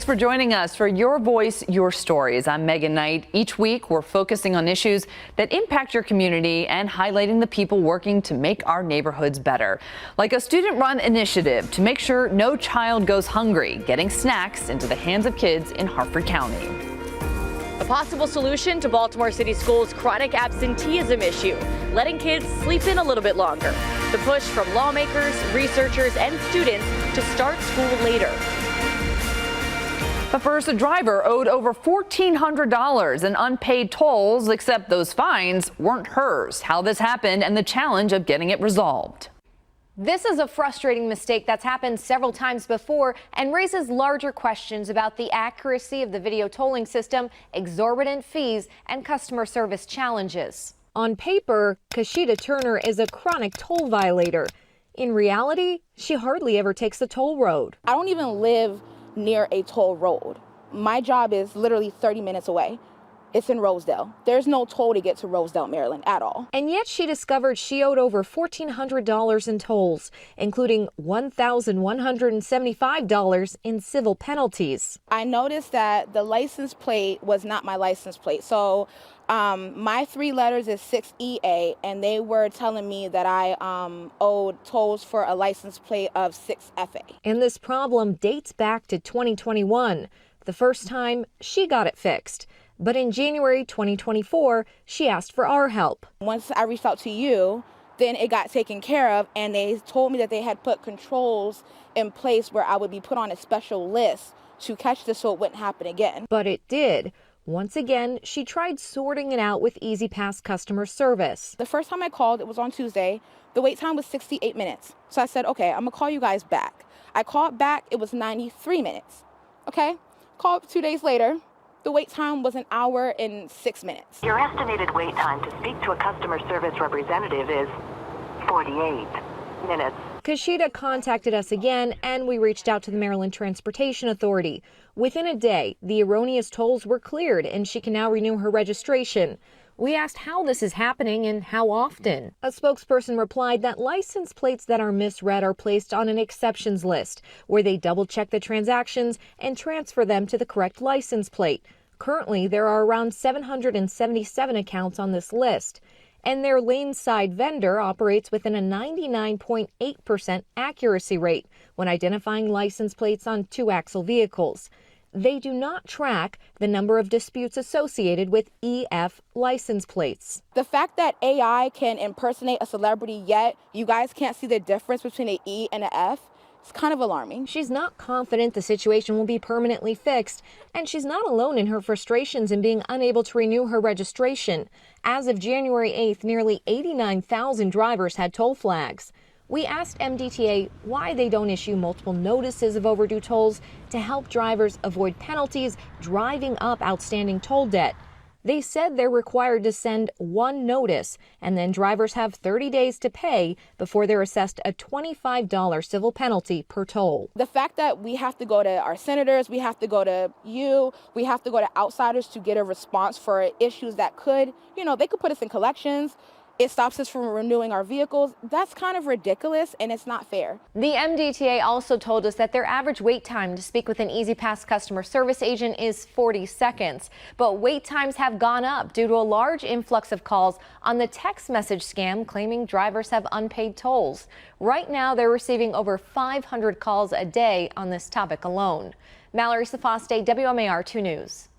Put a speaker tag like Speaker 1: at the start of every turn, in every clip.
Speaker 1: for joining us for Your Voice, Your Stories. I'm Megan Knight. Each week, we're focusing on issues that impact your community and highlighting the people working to make our neighborhoods better. Like a student-run initiative to make sure no child goes hungry, getting snacks into the hands of kids in Harford County.
Speaker 2: A possible solution to Baltimore City Schools' chronic absenteeism issue, letting kids sleep in a little bit longer. The push from lawmakers, researchers, and students to start school later.
Speaker 1: But first, a driver owed over $1,400 in unpaid tolls, except those fines weren't hers. How this happened and the challenge of getting it resolved.
Speaker 3: This is a frustrating mistake that's happened several times before and raises larger questions about the accuracy of the video tolling system, exorbitant fees, and customer service challenges. On paper, Kashida Turner is a chronic toll violator. In reality, she hardly ever takes the toll road.
Speaker 4: I don't even live near a toll road. My job is literally 30 minutes away. It's in Rosedale. There's no toll to get to Rosedale, Maryland at all.
Speaker 3: And yet she discovered she owed over $1,400 in tolls, including $1,175 in civil penalties.
Speaker 4: I noticed that the license plate was not my license plate. So my 3 letters is 6EA, and they were telling me that I owed tolls for a license plate of 6FA.
Speaker 3: And this problem dates back to 2021, the first time she got it fixed. But in January 2024, she asked for our help.
Speaker 4: Once I reached out to you, then it got taken care of, and they told me that they had put controls in place where I would be put on a special list to catch this so it wouldn't happen again.
Speaker 3: But it did. Once again, she tried sorting it out with E-ZPass customer service.
Speaker 4: The first time I called, it was on Tuesday. The wait time was 68 minutes. So I said, okay, I'm gonna call you guys back. I called back, it was 93 minutes. Okay, called 2 days later. The wait time was 1 hour and 6 minutes.
Speaker 5: Your estimated wait time to speak to a customer service representative is 48 minutes.
Speaker 3: Kashida contacted us again, and we reached out to the Maryland Transportation Authority. Within a day, the erroneous tolls were cleared, and she can now renew her registration. We asked how this is happening and how often. A spokesperson replied that license plates that are misread are placed on an exceptions list, where they double-check the transactions and transfer them to the correct license plate. Currently, there are around 777 accounts on this list, and their lane-side vendor operates within a 99.8% accuracy rate when identifying license plates on 2-axle vehicles. They do not track the number of disputes associated with EF license plates.
Speaker 4: The fact that AI can impersonate a celebrity, yet you guys can't see the difference between an E and an F, it's kind of alarming.
Speaker 3: She's not confident the situation will be permanently fixed, and she's not alone in her frustrations in being unable to renew her registration. As of January 8th, nearly 89,000 drivers had toll flags. We asked MDTA why they don't issue multiple notices of overdue tolls to help drivers avoid penalties driving up outstanding toll debt. They said they're required to send one notice, and then drivers have 30 days to pay before they're assessed a $25 civil penalty per toll.
Speaker 4: The fact that we have to go to our senators, we have to go to you, we have to go to outsiders to get a response for issues that could, they could put us in collections. It stops us from renewing our vehicles. That's kind of ridiculous, and it's not fair.
Speaker 3: The MDTA also told us that their average wait time to speak with an E-ZPass customer service agent is 40 seconds. But wait times have gone up due to a large influx of calls on the text message scam claiming drivers have unpaid tolls. Right now, they're receiving over 500 calls a day on this topic alone. Mallory Safaste, WMAR 2 News.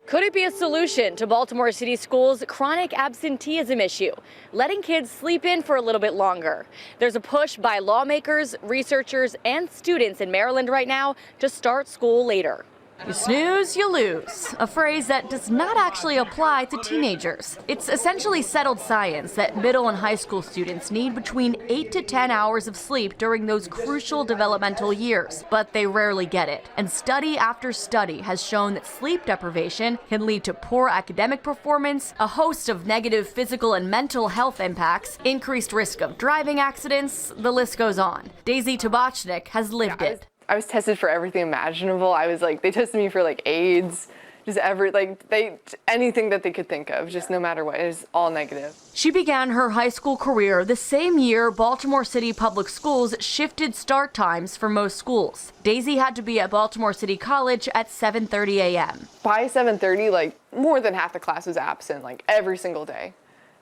Speaker 2: Could it be a solution to Baltimore City Schools' chronic absenteeism issue, letting kids sleep in for a little bit longer? There's a push by lawmakers, researchers, and students in Maryland right now to start school later.
Speaker 6: You snooze, you lose. A phrase that does not actually apply to teenagers. It's essentially settled science that middle and high school students need between 8 to 10 hours of sleep during those crucial developmental years, but they rarely get it. And study after study has shown that sleep deprivation can lead to poor academic performance, a host of negative physical and mental health impacts, increased risk of driving accidents, the list goes on. Daisy Tabachnik has lived it.
Speaker 7: I was tested for everything imaginable. I was like, they tested me for like AIDS, just anything that they could think of, just no matter what, is all negative.
Speaker 6: She began her high school career the same year Baltimore City Public Schools shifted start times for most schools. Daisy had to be at Baltimore City College at 7:30 a.m.
Speaker 7: By 7:30, more than half the class was absent, every single day.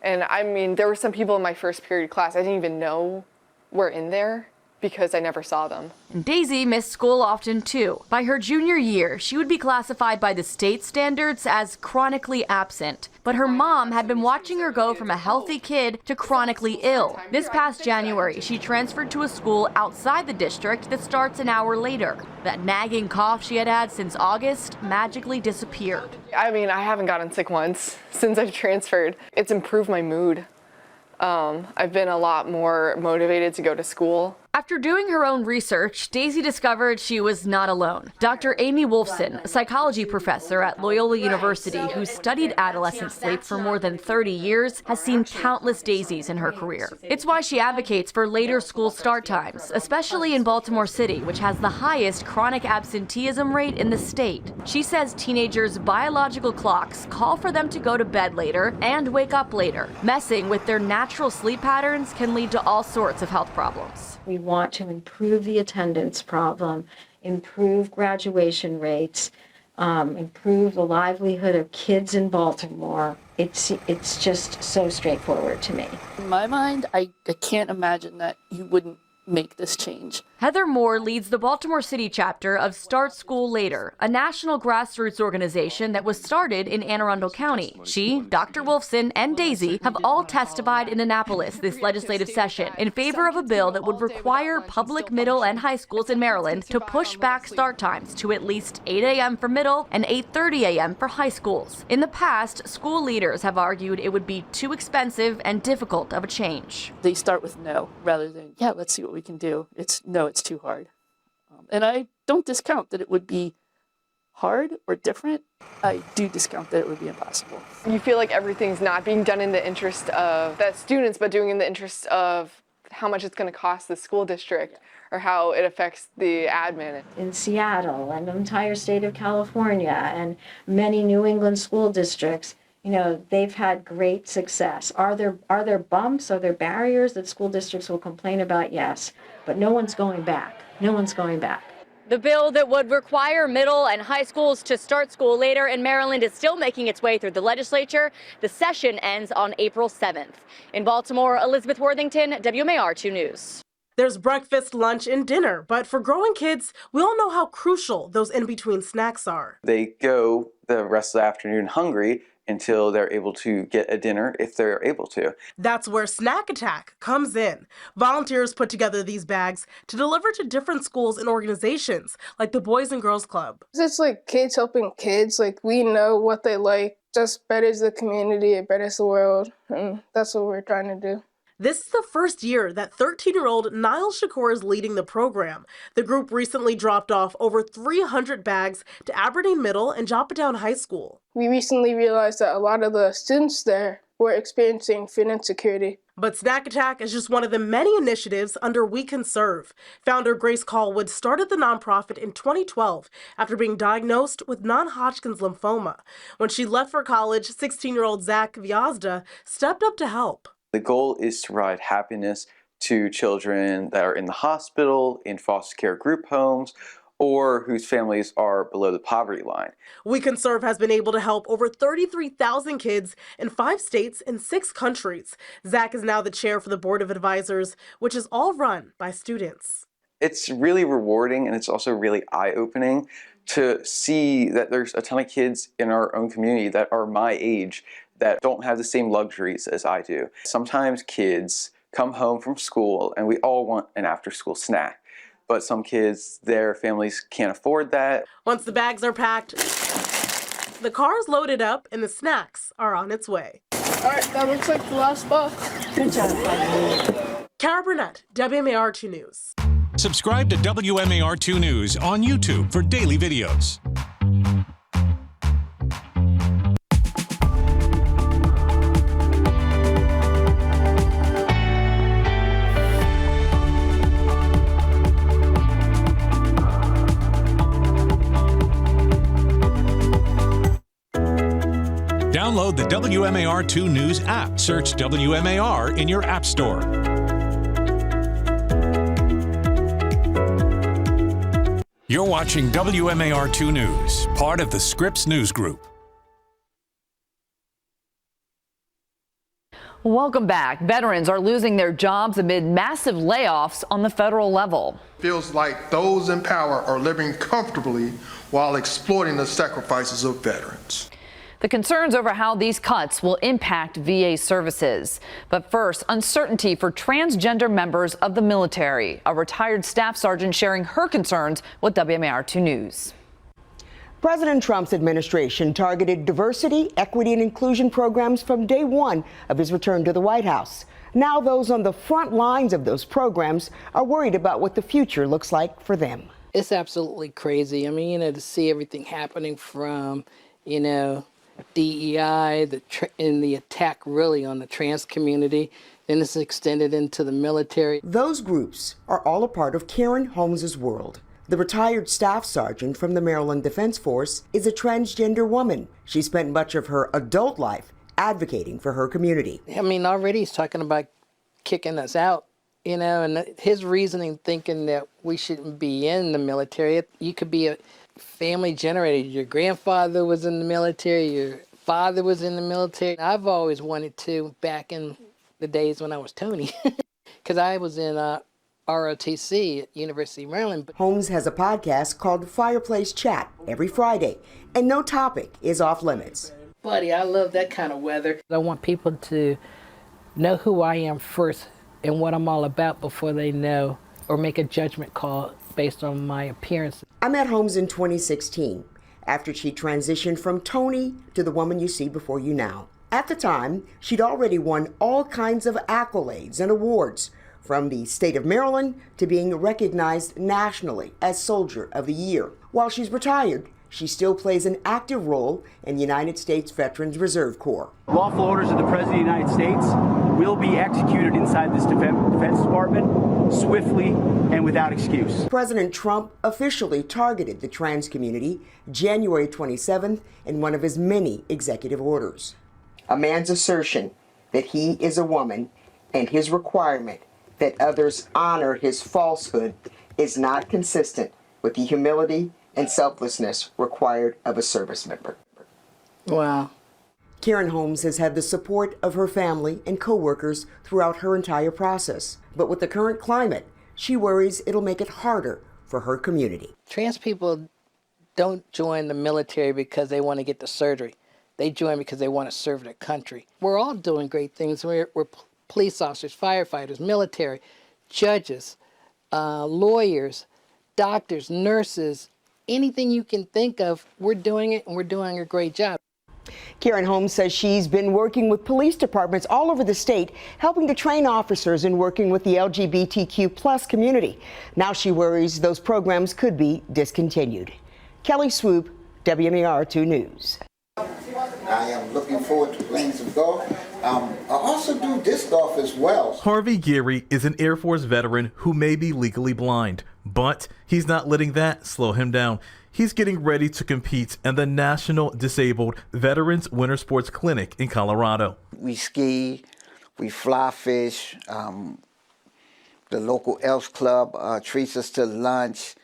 Speaker 7: And I mean, there were some people in my first period class I didn't even know were in there because I never saw them.
Speaker 6: And Daisy missed school often too. By her junior year, she would be classified by the state standards as chronically absent. But her mom had been watching her go from a healthy kid to chronically ill. This past January, she transferred to a school outside the district that starts an hour later. That nagging cough she had had since August magically disappeared.
Speaker 7: I mean, I haven't gotten sick once since I've transferred. It's improved my mood. I've been a lot more motivated to go to school.
Speaker 6: After doing her own research, Daisy discovered she was not alone. Dr. Amy Wolfson, a psychology professor at Loyola University who studied adolescent sleep for more than 30 years, has seen countless Daisies in her career. It's why she advocates for later school start times, especially in Baltimore City, which has the highest chronic absenteeism rate in the state. She says teenagers' biological clocks call for them to go to bed later and wake up later. Messing with their natural sleep patterns can lead to all sorts of health problems.
Speaker 8: We want to improve the attendance problem, improve graduation rates, improve the livelihood of kids in Baltimore. It's just so straightforward to me.
Speaker 9: In my mind, I can't imagine that you wouldn't make this change.
Speaker 6: Heather Moore leads the Baltimore City chapter of Start School Later, a national grassroots organization that was started in Anne Arundel County. She, Dr. Wolfson, and Daisy have all testified in Annapolis this legislative session in favor of a bill that would require public middle and high schools in Maryland to push back start times to at least 8 a.m. for middle and 8:30 a.m. for high schools. In the past, school leaders have argued it would be too expensive and difficult of a change.
Speaker 9: They start with no rather than, yeah, let's see what we can do. It's too hard. And I don't discount that it would be hard or different. I do discount that it would be impossible.
Speaker 7: You feel like everything's not being done in the interest of the students, but doing in the interest of how much it's going to cost the school district or how it affects the admin.
Speaker 8: In Seattle and the entire state of California and many New England school districts, they've had great success. Are there bumps? Are there barriers that school districts will complain about? Yes, but no one's going back. No one's going back.
Speaker 2: The bill that would require middle and high schools to start school later in Maryland is still making its way through the legislature. The session ends on April 7th. In Baltimore, Elizabeth Worthington, WMAR 2 News.
Speaker 10: There's breakfast, lunch, and dinner, but for growing kids, we all know how crucial those in-between snacks are.
Speaker 11: They go the rest of the afternoon hungry until they're able to get a dinner if they're able to.
Speaker 10: That's where Snack Attack comes in. Volunteers put together these bags to deliver to different schools and organizations like the Boys and Girls Club.
Speaker 12: It's kids helping kids. We know what they like. Just betters the community, it betters the world, and that's what we're trying to do.
Speaker 10: This is the first year that 13-year-old Niall Shakur is leading the program. The group recently dropped off over 300 bags to Aberdeen Middle and Joppatowne High School.
Speaker 12: We recently realized that a lot of the students there were experiencing food insecurity.
Speaker 10: But Snack Attack is just one of the many initiatives under We Can Serve. Founder Grace Callwood started the nonprofit in 2012 after being diagnosed with non-Hodgkin's lymphoma. When she left for college, 16-year-old Zach Vyazda stepped up to help.
Speaker 11: The goal is to provide happiness to children that are in the hospital, in foster care group homes, or whose families are below the poverty line.
Speaker 10: We Can Serve has been able to help over 33,000 kids in 5 states and 6 countries. Zach is now the chair for the Board of Advisors, which is all run by students.
Speaker 11: It's really rewarding, and it's also really eye-opening to see that there's a ton of kids in our own community that are my age that don't have the same luxuries as I do. Sometimes kids come home from school and we all want an after-school snack, but some kids, their families can't afford that.
Speaker 10: Once the bags are packed, the car is loaded up and the snacks are on its way.
Speaker 12: All right, that looks like the last box.
Speaker 8: Good job.
Speaker 10: Kara Burnett, WMAR 2 News.
Speaker 13: Subscribe to WMAR 2 News on YouTube for daily videos. Download the WMAR2 News app. Search WMAR in your app store. You're watching WMAR2 News, part of the Scripps News Group.
Speaker 1: Welcome back. Veterans are losing their jobs amid massive layoffs on the federal level.
Speaker 14: Feels like those in power are living comfortably while exploiting the sacrifices of veterans.
Speaker 1: The concerns over how these cuts will impact VA services. But first, uncertainty for transgender members of the military. A retired staff sergeant sharing her concerns with WMAR2 News.
Speaker 15: President Trump's administration targeted diversity, equity, and inclusion programs from day one of his return to the White House. Now those on the front lines of those programs are worried about what the future looks like for them.
Speaker 16: It's absolutely crazy. I mean, to see everything happening from, DEI, and the attack really on the trans community, then it's extended into the military.
Speaker 15: Those groups are all a part of Karen Holmes's world. The retired staff sergeant from the Maryland Defense Force is a transgender woman. She spent much of her adult life advocating for her community.
Speaker 16: I mean, already he's talking about kicking us out, and his reasoning thinking that we shouldn't be in the military. You could be a family generated. Your grandfather was in the military, your father was in the military. I've always wanted to, back in the days when I was Tony, because I was in ROTC at University of Maryland.
Speaker 15: Holmes has a podcast called Fireplace Chat every Friday, and no topic is off limits.
Speaker 16: Buddy, I love that kind of weather. I want people to know who I am first and what I'm all about before they know or make a judgment call based on my appearance.
Speaker 15: I met Holmes in 2016 after she transitioned from Tony to the woman you see before you now. At the time, she'd already won all kinds of accolades and awards, from the state of Maryland to being recognized nationally as Soldier of the Year. While she's retired, she still plays an active role in the United States Veterans Reserve Corps.
Speaker 17: Lawful orders of the President of the United States will be executed inside this Defense Department swiftly and without excuse.
Speaker 15: President Trump officially targeted the trans community January 27th in one of his many executive orders. A man's assertion that he is a woman and his requirement that others honor his falsehood is not consistent with the humility and selflessness required of a service member.
Speaker 16: Wow.
Speaker 15: Karen Holmes has had the support of her family and co-workers throughout her entire process. But with the current climate, she worries it'll make it harder for her community.
Speaker 16: Trans people don't join the military because they want to get the surgery. They join because they want to serve their country. We're all doing great things. We're police officers, firefighters, military, judges, lawyers, doctors, nurses, anything you can think of, we're doing it, and we're doing a great job.
Speaker 15: Karen Holmes says she's been working with police departments all over the state, helping to train officers and working with the LGBTQ+ community. Now she worries those programs could be discontinued. Kelly Swoop, WMAR2 News.
Speaker 18: I am looking forward to playing some golf. I also do disc golf as well.
Speaker 19: Harvey Geary is an Air Force veteran who may be legally blind, but he's not letting that slow him down. He's getting ready to compete in the National Disabled Veterans Winter Sports Clinic in Colorado.
Speaker 18: We ski, we fly fish. The local Elks Club treats us to lunch.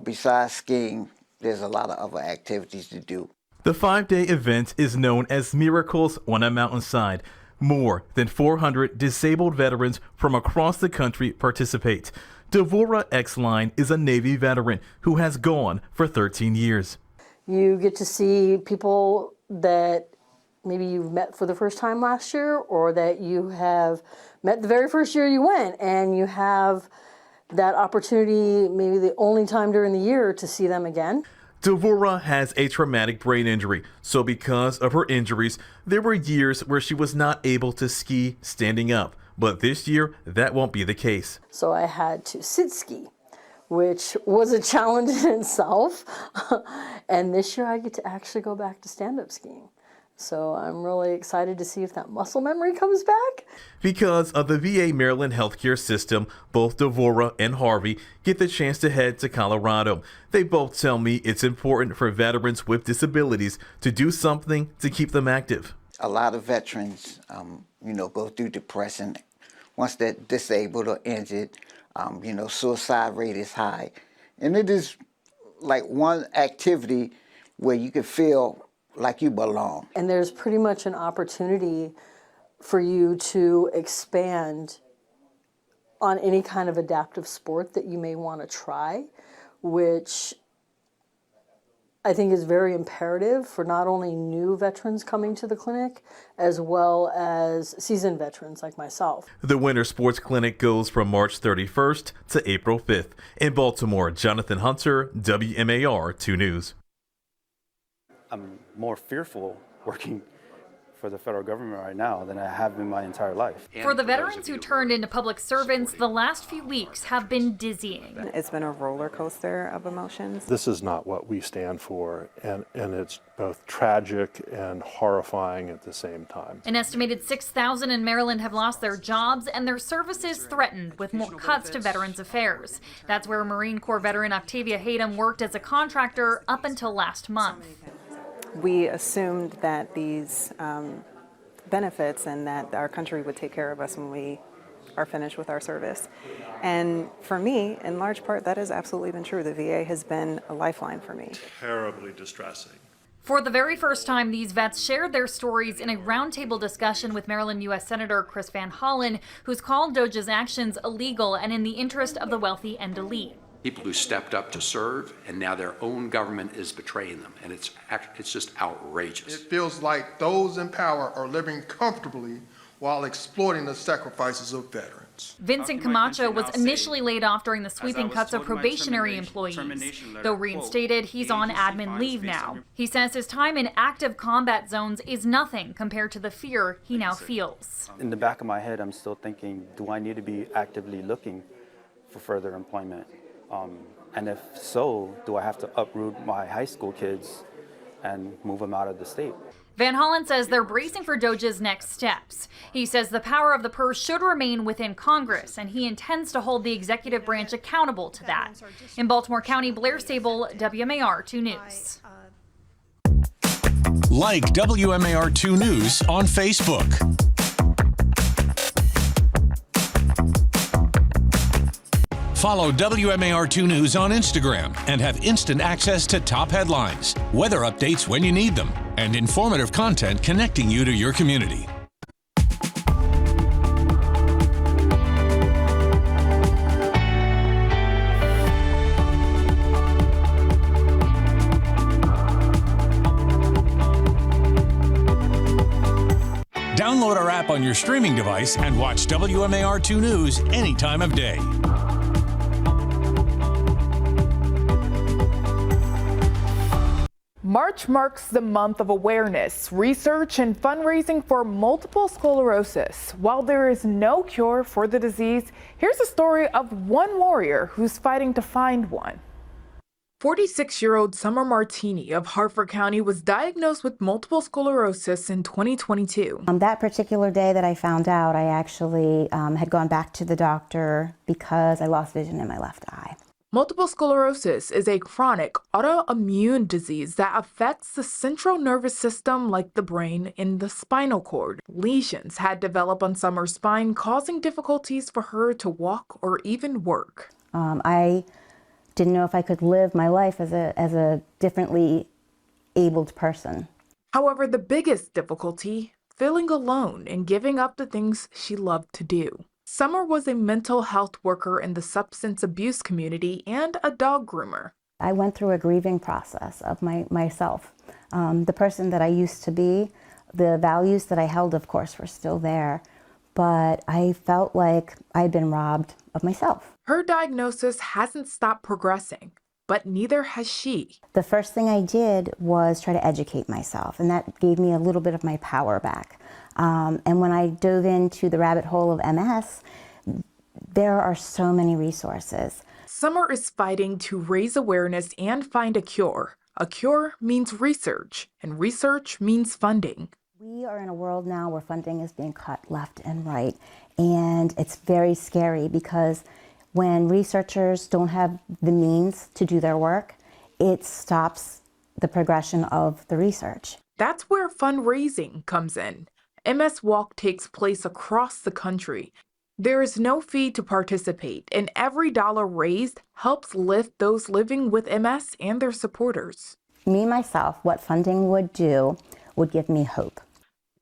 Speaker 18: Besides skiing, there's a lot of other activities to do.
Speaker 19: The 5-day event is known as Miracles on a Mountainside. More than 400 disabled veterans from across the country participate. Devora Exline is a Navy veteran who has gone for 13 years.
Speaker 20: You get to see people that maybe you've met for the first time last year, or that you have met the very first year you went, and you have that opportunity, maybe the only time during the year, to see them again.
Speaker 19: Devora has a traumatic brain injury, so because of her injuries, there were years where she was not able to ski standing up. But this year, that won't be the case.
Speaker 20: So I had to sit ski, which was a challenge in itself. And this year I get to actually go back to stand-up skiing. So I'm really excited to see if that muscle memory comes back.
Speaker 19: Because of the VA Maryland healthcare system, both Devora and Harvey get the chance to head to Colorado. They both tell me it's important for veterans with disabilities to do something to keep them active.
Speaker 18: A lot of veterans, go through depression once they're disabled or injured. Suicide rate is high. And it is like one activity where you can feel like you belong.
Speaker 20: And there's pretty much an opportunity for you to expand on any kind of adaptive sport that you may want to try, which I think is very imperative for not only new veterans coming to the clinic, as well as seasoned veterans like myself.
Speaker 19: The Winter Sports Clinic goes from March 31st to April 5th. In Baltimore, Jonathan Hunter, WMAR 2 News.
Speaker 21: I'm more fearful working for the federal government right now than I have been my entire life.
Speaker 6: For the veterans who turned into public servants, the last few weeks have been dizzying.
Speaker 22: It's been a roller coaster of emotions.
Speaker 23: This is not what we stand for, and it's both tragic and horrifying at the same time.
Speaker 6: An estimated 6,000 in Maryland have lost their jobs and their services threatened with more cuts to Veterans Affairs. That's where Marine Corps veteran Octavia Hayden worked as a contractor up until last month.
Speaker 22: We assumed that these benefits and that our country would take care of us when we are finished with our service. And for me, in large part, that has absolutely been true. The VA has been a lifeline for me.
Speaker 24: Terribly distressing.
Speaker 6: For the very first time, these vets shared their stories in a roundtable discussion with Maryland U.S. Senator Chris Van Hollen, who's called DOJ's actions illegal and in the interest of the wealthy and elite.
Speaker 25: People who stepped up to serve, and now their own government is betraying them, and it's just outrageous.
Speaker 14: It feels like those in power are living comfortably while exploiting the sacrifices of veterans.
Speaker 6: Vincent Camacho was initially laid off during the sweeping cuts of probationary employees. Though reinstated, he's on admin leave now. He says his time in active combat zones is nothing compared to the fear he now feels.
Speaker 21: In the back of my head, I'm still thinking, do I need to be actively looking for further employment? And if so, do I have to uproot my high school kids and move them out of the state?
Speaker 6: Van Hollen says they're bracing for DOJ's next steps. He says the power of the purse should remain within Congress, and he intends to hold the executive branch accountable to that. In Baltimore County, Blair Sable, WMAR 2 News.
Speaker 13: Like WMAR 2 News on Facebook. Follow WMAR2 News on Instagram and have instant access to top headlines, weather updates when you need them, and informative content connecting you to your community. Download our app on your streaming device and watch WMAR2 News any time of day.
Speaker 26: March marks the month of awareness, research, and fundraising for multiple sclerosis. While there is no cure for the disease, here's a story of one warrior who's fighting to find one. 46-year-old Summer Martini of Harford County was diagnosed with multiple sclerosis in 2022.
Speaker 27: On that particular day that I found out, I actually had gone back to the doctor because I lost vision in my left eye.
Speaker 26: Multiple sclerosis is a chronic autoimmune disease that affects the central nervous system like the brain and the spinal cord. Lesions had developed on Summer's spine, causing difficulties for her to walk or even work.
Speaker 27: I didn't know if I could live my life as a differently abled person.
Speaker 26: However, the biggest difficulty, feeling alone and giving up the things she loved to do. Summer was a mental health worker in the substance abuse community and a dog groomer.
Speaker 27: I went through a grieving process of myself. The person that I used to be, the values that I held, of course, were still there, but I felt like I'd been robbed of myself.
Speaker 26: Her diagnosis hasn't stopped progressing, but neither has she.
Speaker 27: The first thing I did was try to educate myself, and that gave me a little bit of my power back. And when I dove into the rabbit hole of MS, there are so many resources.
Speaker 26: Summer is fighting to raise awareness and find a cure. A cure means research, and research means funding.
Speaker 27: We are in a world now where funding is being cut left and right, and it's very scary because when researchers don't have the means to do their work, it stops the progression of the research.
Speaker 26: That's where fundraising comes in. MS Walk takes place across the country. There is no fee to participate, and every dollar raised helps lift those living with MS and their supporters.
Speaker 27: Me, myself, what funding would do would give me hope.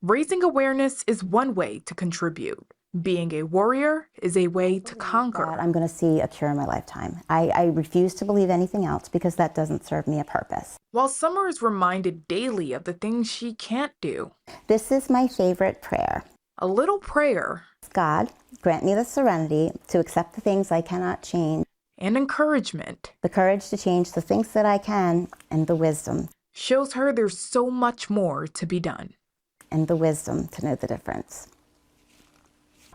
Speaker 26: Raising awareness is one way to contribute. Being a warrior is a way to conquer.
Speaker 27: I'm going to see a cure in my lifetime. I refuse to believe anything else because that doesn't serve me a purpose.
Speaker 26: While Summer is reminded daily of the things she can't do.
Speaker 27: This is my favorite prayer.
Speaker 26: A little prayer.
Speaker 27: God, grant me the serenity to accept the things I cannot change.
Speaker 26: And encouragement.
Speaker 27: The courage to change the things that I can, and the wisdom.
Speaker 26: Shows her there's so much more to be done.
Speaker 27: And the wisdom to know the difference.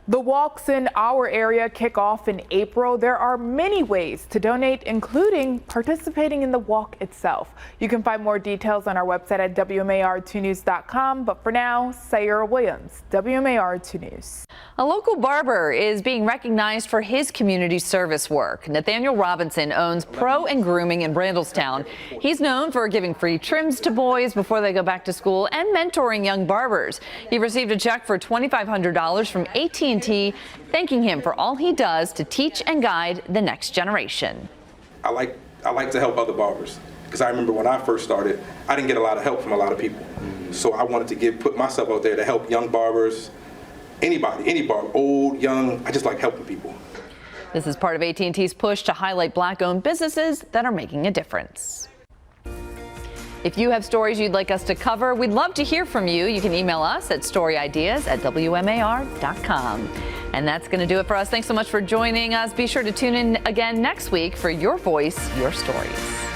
Speaker 26: The walks in our area kick off in April. There are many ways to donate, including participating in the walk itself. You can find more details on our website at WMAR2news.com. But for now, Sayura Williams, WMAR2 News.
Speaker 1: A local barber is being recognized for his community service work. Nathaniel Robinson owns Pro and Grooming in Randallstown. He's known for giving free trims to boys before they go back to school and mentoring young barbers. He received a check for $2,500 from AT&T, thanking him for all he does to teach and guide the next generation.
Speaker 2: I like to help other barbers because I remember when I first started, I didn't get a lot of help from a lot of people. So I wanted to put myself out there to help young barbers, anybody, any barber, old, young. I just like helping people.
Speaker 1: This is part of AT&T's push to highlight Black-owned businesses that are making a difference. If you have stories you'd like us to cover, we'd love to hear from you. You can email us at storyideas@WMAR.com. And that's going to do it for us. Thanks so much for joining us. Be sure to tune in again next week for Your Voice, Your Stories.